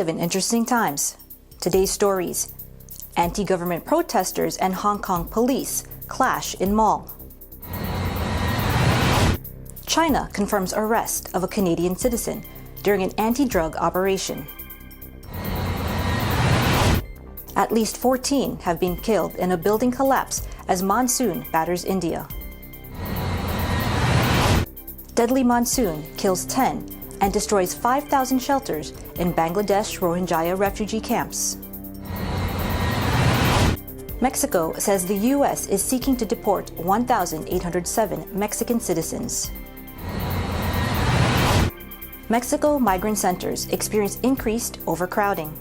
live in interesting times. Today's stories: anti-government protesters and Hong Kong police clash in mall. China confirms arrest of a Canadian citizen during an anti-drug operation. At least 14 have been killed in a building collapse as monsoon batters India. Deadly monsoon kills 10 and destroys 5,000 shelters in Bangladesh Rohingya refugee camps. Mexico says the U.S. is seeking to deport 1,807 Mexican citizens. Mexico migrant centers experience increased overcrowding.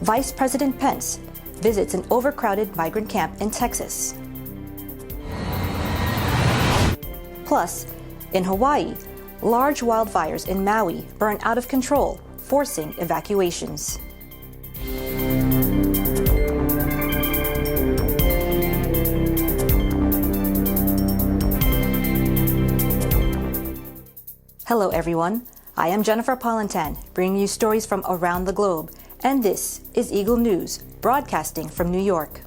Vice President Pence visits an overcrowded migrant camp in Texas. Plus, in Hawaii, large wildfires in Maui burn out of control, forcing evacuations. Hello everyone, I am Jennifer Polentan, bringing you stories from around the globe, and this is Eagle News, broadcasting from New York.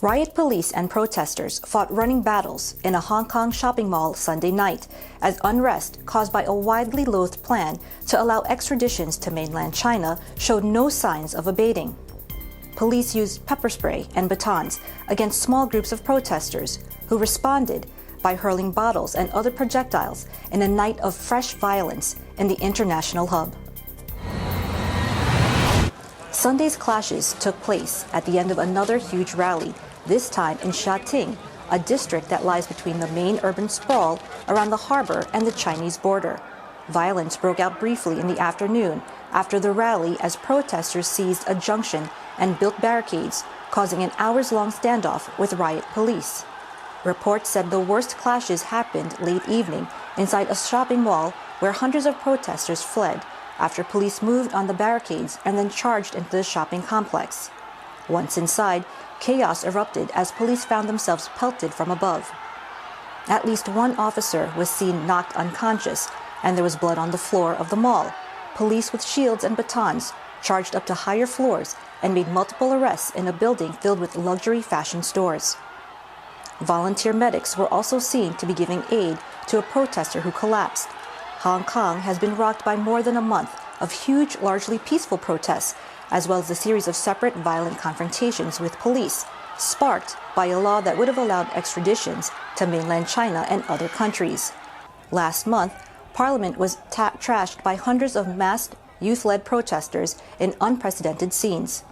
Riot police and protesters fought running battles in a Hong Kong shopping mall Sunday night as unrest caused by a widely loathed plan to allow extraditions to mainland China showed no signs of abating. Police used pepper spray and batons against small groups of protesters who responded by hurling bottles and other projectiles in a night of fresh violence in the international hub. Sunday's clashes took place at the end of another huge rally, this time in Shating, a district that lies between the main urban sprawl around the harbor and the Chinese border. Violence broke out briefly in the afternoon after the rally as protesters seized a junction and built barricades, causing an hours-long standoff with riot police. Reports said the worst clashes happened late evening inside a shopping mall where hundreds of protesters fled after police moved on the barricades and then charged into the shopping complex. Once inside, chaos erupted as police found themselves pelted from above. At least one officer was seen knocked unconscious, and there was blood on the floor of the mall. Police with shields and batons charged up to higher floors and made multiple arrests in a building filled with luxury fashion stores. Volunteer medics were also seen to be giving aid to a protester who collapsed. Hong Kong has been rocked by more than a month of huge, largely peaceful protests, as well as a series of separate violent confrontations with police, sparked by a law that would have allowed extraditions to mainland China and other countries. Last month, Parliament was trashed by hundreds of masked, youth-led protesters in unprecedented scenes.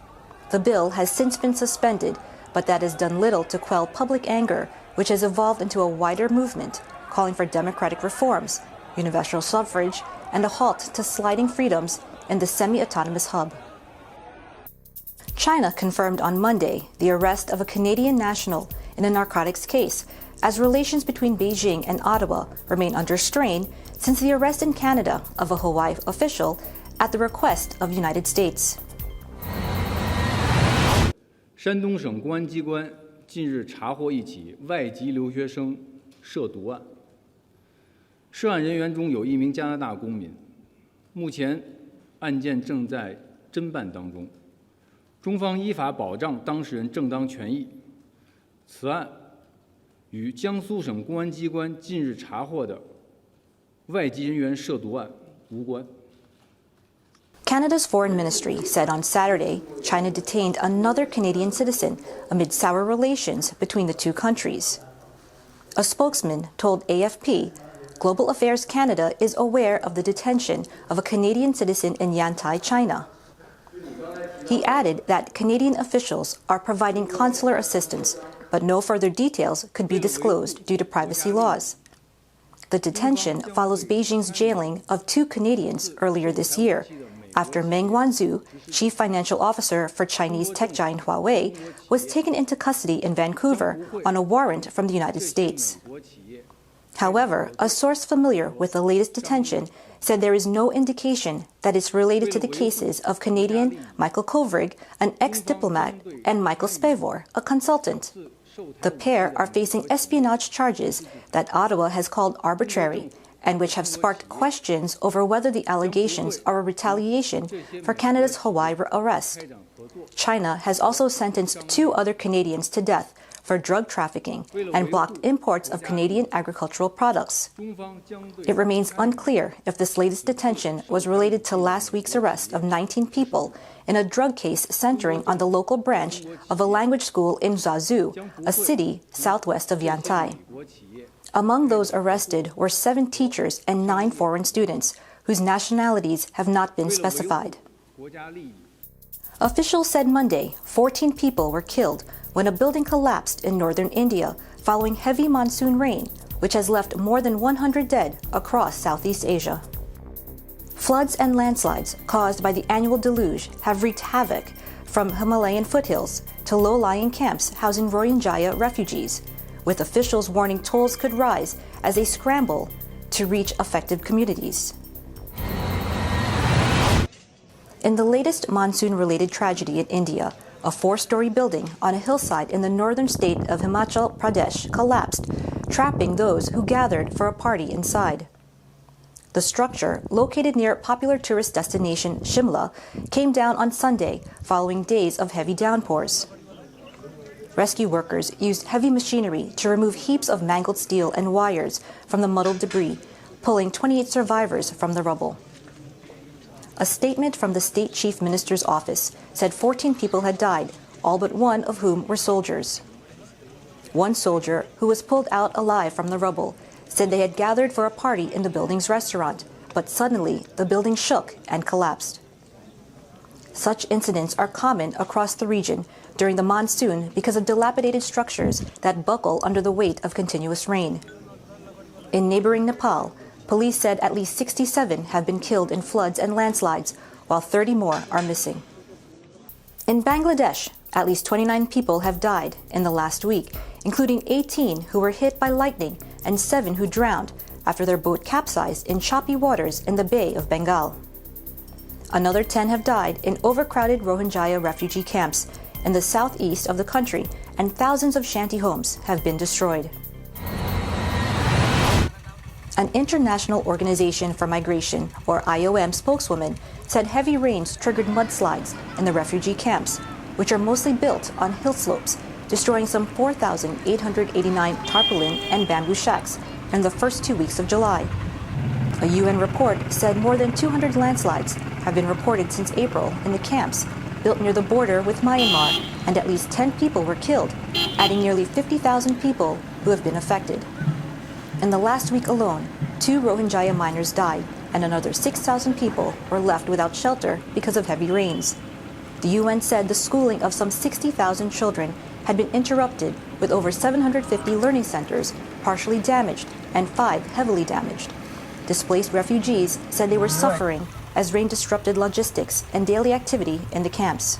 The bill has since been suspended, but that has done little to quell public anger, which has evolved into a wider movement calling for democratic reforms, universal suffrage, and a halt to sliding freedoms in the semi-autonomous hub. China confirmed on Monday the arrest of a Canadian national in a narcotics case, as relations between Beijing and Ottawa remain under strain since the arrest in Canada of a Hawaii official at the request of the United States. 山东省公安机关近日查获一起外籍留学生涉毒案，涉案人员中有一名加拿大公民，目前案件正在侦办当中。中方依法保障当事人正当权益。此案与江苏省公安机关近日查获的外籍人员涉毒案无关。 Canada's foreign ministry said on Saturday China detained another Canadian citizen amid sour relations between the two countries. A spokesman told AFP Global Affairs Canada is aware of the detention of a Canadian citizen in Yantai, China. He added that Canadian officials are providing consular assistance, but no further details could be disclosed due to privacy laws. The detention follows Beijing's jailing of two Canadians earlier this year, after Meng Wanzhou, chief financial officer for Chinese tech giant Huawei, was taken into custody in Vancouver on a warrant from the United States. However, a source familiar with the latest detention said there is no indication that it's related to the cases of Canadian Michael Kovrig, an ex-diplomat, and Michael Spavor, a consultant. The pair are facing espionage charges that Ottawa has called arbitrary and which have sparked questions over whether the allegations are a retaliation for Canada's Hawaii arrest. China has also sentenced 2 other Canadians to death for drug trafficking and blocked imports of Canadian agricultural products. It remains unclear if this latest detention was related to last week's arrest of 19 people in a drug case centering on the local branch of a language school in Zhuazhou, a city southwest of Yantai. Among those arrested were 7 teachers and 9 foreign students, whose nationalities have not been specified. Officials said Monday 14 people were killed when a building collapsed in northern India following heavy monsoon rain, which has left more than 100 dead across Southeast Asia. Floods and landslides caused by the annual deluge have wreaked havoc from Himalayan foothills to low-lying camps housing Rohingya refugees, with officials warning tolls could rise as they scramble to reach affected communities. In the latest monsoon-related tragedy in India, a 4-story building on a hillside in the northern state of Himachal Pradesh collapsed, trapping those who gathered for a party inside. The structure, located near popular tourist destination Shimla, came down on Sunday following days of heavy downpours. Rescue workers used heavy machinery to remove heaps of mangled steel and wires from the muddled debris, pulling 28 survivors from the rubble. A statement from the state chief minister's office said 14 people had died, all but 1 of whom were soldiers. One soldier, who was pulled out alive from the rubble, said they had gathered for a party in the building's restaurant, but suddenly the building shook and collapsed. Such incidents are common across the region during the monsoon because of dilapidated structures that buckle under the weight of continuous rain. In neighboring Nepal, police said at least 67 have been killed in floods and landslides, while 30 more are missing. In Bangladesh, at least 29 people have died in the last week, including 18 who were hit by lightning and 7 who drowned after their boat capsized in choppy waters in the Bay of Bengal. Another 10 have died in overcrowded Rohingya refugee camps in the southeast of the country, and thousands of shanty homes have been destroyed. An International Organization for Migration, or IOM, spokeswoman said heavy rains triggered mudslides in the refugee camps, which are mostly built on hill slopes, destroying some 4,889 tarpaulin and bamboo shacks in the first 2 weeks of July. A UN report said more than 200 landslides have been reported since April in the camps built near the border with Myanmar, and at least 10 people were killed, adding nearly 50,000 people who have been affected. In the last week alone, 2 Rohingya miners died, and another 6,000 people were left without shelter because of heavy rains. The UN said the schooling of some 60,000 children had been interrupted, with over 750 learning centers partially damaged and 5 heavily damaged. Displaced refugees said they were suffering as rain disrupted logistics and daily activity in the camps.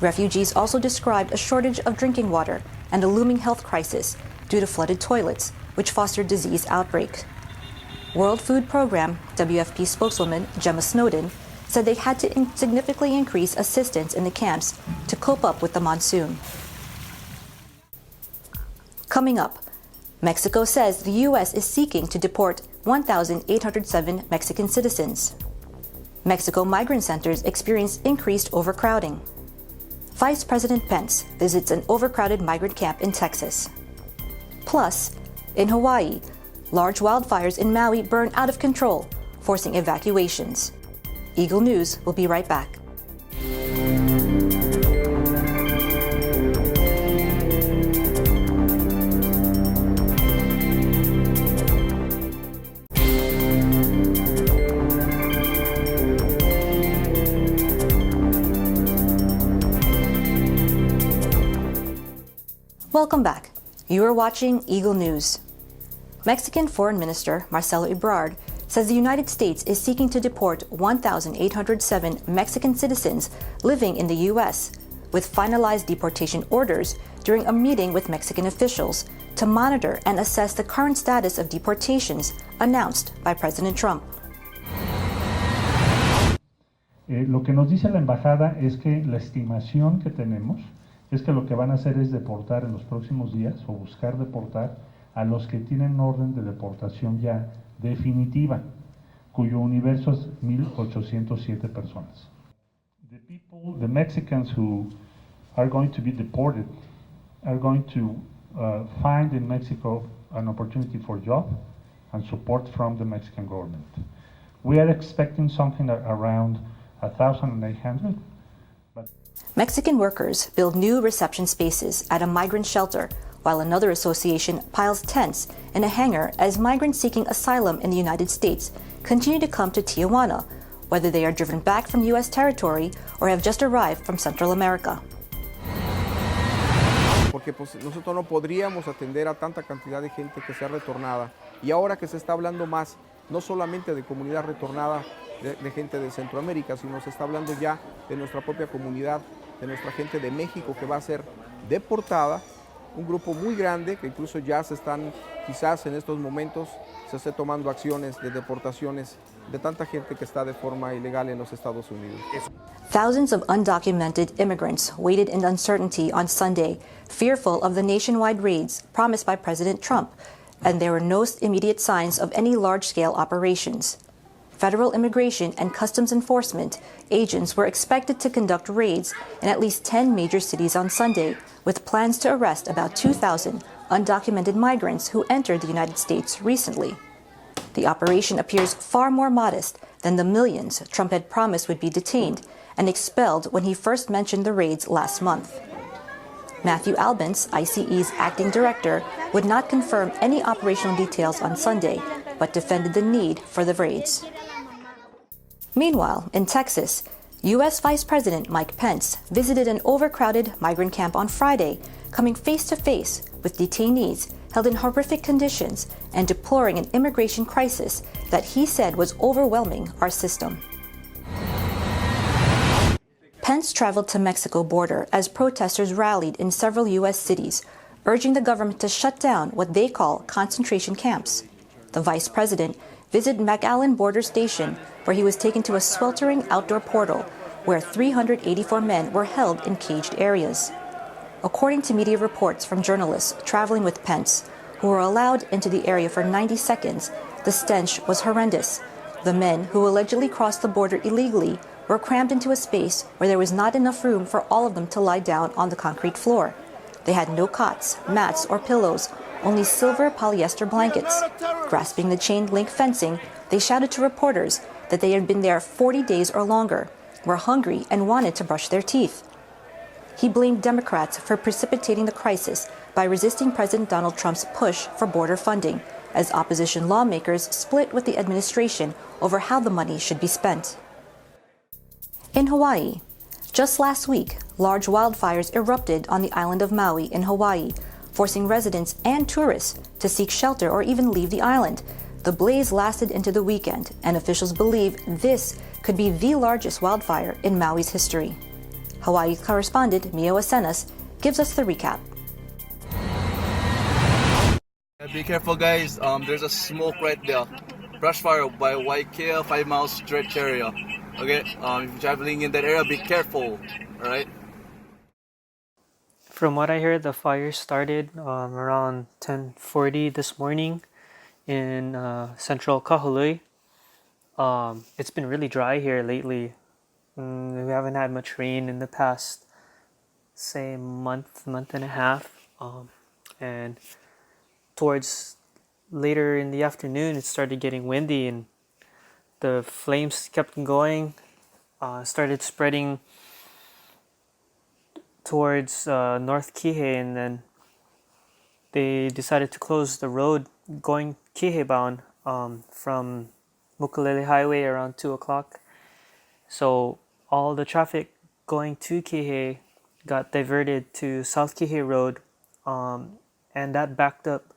Refugees also described a shortage of drinking water and a looming health crisis due to flooded toilets, which fostered disease outbreaks. World Food Program, WFP spokeswoman Gemma Snowden, said they had to significantly increase assistance in the camps to cope up with the monsoon. Coming up, Mexico says the U.S. is seeking to deport 1,807 Mexican citizens. Mexico migrant centers experience increased overcrowding. Vice President Pence visits an overcrowded migrant camp in Texas. Plus, in Hawaii, large wildfires in Maui burn out of control, forcing evacuations. Eagle News will be right back. Welcome back. You are watching Eagle News. Mexican Foreign Minister Marcelo Ebrard says the United States is seeking to deport 1,807 Mexican citizens living in the U.S., with finalized deportation orders during a meeting with Mexican officials to monitor and assess the current status of deportations announced by President Trump. Lo que nos dice la embajada es que la estimación que tenemos es que lo que van a hacer es deportar en los próximos días o buscar deportar a los que tienen orden de deportación ya definitiva, cuyo universo es 1,807 personas. The Mexicans who are going to be deported are going to find in Mexico an opportunity for job and support from the Mexican government. We are expecting something around 1,800. Mexican workers build new reception spaces at a migrant shelter, while another association piles tents in a hangar as migrants seeking asylum in the United States continue to come to Tijuana, whether they are driven back from U.S. territory or have just arrived from Central America. Porque pues, nosotros no podríamos atender a tanta cantidad de gente que sea retornada. Y ahora que se está hablando más, no solamente de comunidad retornada, de gente de Centroamérica, sino se está hablando ya de nuestra propia comunidad, de nuestra gente de México que va a ser deportada, un grupo muy grande que incluso ya se están, quizás en estos momentos, se esté tomando acciones de deportaciones de tanta gente que está de forma ilegal en los Estados Unidos. Thousands of undocumented immigrants waited in uncertainty on Sunday, fearful of the nationwide raids promised by President Trump, and there were no immediate signs of any large-scale operations. Federal Immigration and Customs Enforcement agents were expected to conduct raids in at least 10 major cities on Sunday, with plans to arrest about 2,000 undocumented migrants who entered the United States recently. The operation appears far more modest than the millions Trump had promised would be detained and expelled when he first mentioned the raids last month. Matthew Albence, ICE's acting director, would not confirm any operational details on Sunday, but defended the need for the raids. Meanwhile, in Texas, U.S. Vice President Mike Pence visited an overcrowded migrant camp on Friday, coming face-to-face with detainees held in horrific conditions and deploring an immigration crisis that he said was overwhelming our system. Pence traveled to Mexico border as protesters rallied in several U.S. cities, urging the government to shut down what they call concentration camps. The vice president visited McAllen Border Station, where he was taken to a sweltering outdoor portal where 384 men were held in caged areas. According to media reports from journalists traveling with Pence, who were allowed into the area for 90 seconds, the stench was horrendous. The men who allegedly crossed the border illegally were crammed into a space where there was not enough room for all of them to lie down on the concrete floor. They had no cots, mats, or pillows, only silver polyester blankets. Grasping the chain-link fencing, they shouted to reporters that they had been there 40 days or longer, were hungry, and wanted to brush their teeth. He blamed Democrats for precipitating the crisis by resisting President Donald Trump's push for border funding, as opposition lawmakers split with the administration over how the money should be spent. In Hawaii, just last week, large wildfires erupted on the island of Maui in Hawaii, forcing residents and tourists to seek shelter or even leave the island. The blaze lasted into the weekend, and officials believe this could be the largest wildfire in Maui's history. Hawaii correspondent Mio Asenas gives us the recap. Be careful, guys. There's a smoke right there. Brush fire by Waikea 5 miles stretch area. Okay, if you're traveling in that area, be careful. All right. From what I heard, the fire started around 10:40 this morning in central Kahului. It's been really dry here lately. We haven't had much rain in the past, say, month and a half. And towards later in the afternoon, it started getting windy and the flames kept going, started spreading towards North Kihei, and then they decided to close the road going Kihei bound from Mukulele Highway around 2 o'clock. So all the traffic going to Kihei got diverted to South Kihei Road, and that backed up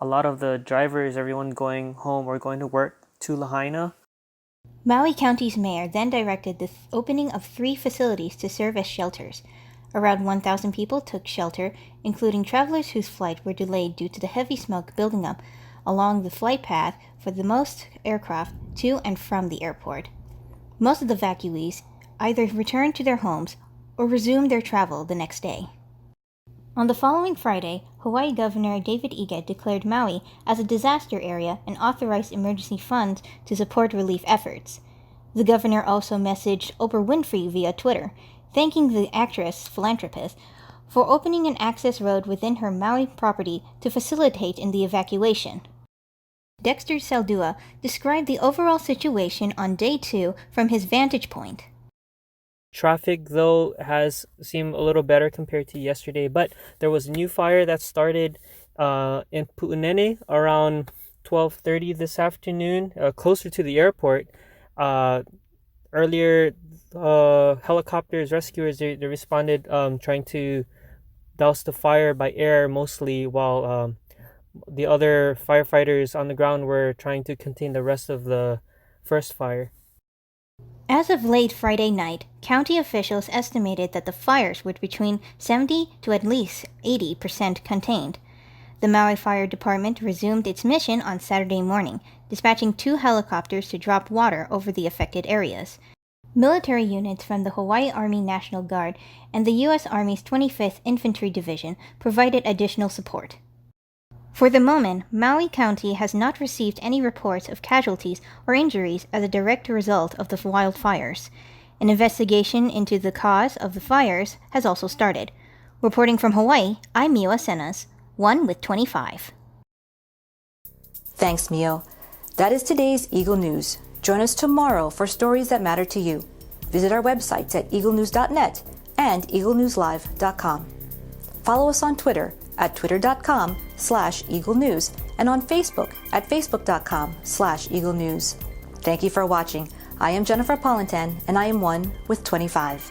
a lot of the drivers, everyone going home or going to work, to Lahaina. Maui County's mayor then directed the opening of 3 facilities to serve as shelters. Around 1,000 people took shelter, including travelers whose flight were delayed due to the heavy smoke building up along the flight path for the most aircraft to and from the airport. Most of the evacuees either returned to their homes or resumed their travel the next day. On the following Friday, Hawaii Governor David Egit declared Maui as a disaster area and authorized emergency funds to support relief efforts. The governor also messaged Oprah Winfrey via Twitter, thanking the actress philanthropist for opening an access road within her Maui property to facilitate in the evacuation. Dexter Saldua described the overall situation on day 2 from his vantage point. Traffic, though, has seemed a little better compared to yesterday, but there was a new fire that started in Pu'unene around 12:30 this afternoon, closer to the airport. Earlier, helicopters, rescuers, they responded trying to douse the fire by air mostly, while the other firefighters on the ground were trying to contain the rest of the first fire. As of late Friday night, county officials estimated that the fires were between 70 to at least 80% contained. The Maui Fire Department resumed its mission on Saturday morning, dispatching 2 helicopters to drop water over the affected areas. Military units from the Hawaii Army National Guard and the U.S. Army's 25th Infantry Division provided additional support. For the moment, Maui County has not received any reports of casualties or injuries as a direct result of the wildfires. An investigation into the cause of the fires has also started. Reporting from Hawaii, I'm Mio Asenas, 1 with 25. Thanks, Mio. That is today's Eagle News. Join us tomorrow for stories that matter to you. Visit our websites at eaglenews.net and eaglenewslive.com. Follow us on Twitter at twitter.com/Eagle News and on Facebook at facebook.com/Eagle News. Thank you for watching. I am Jennifer Polintan and I am 1 with 25.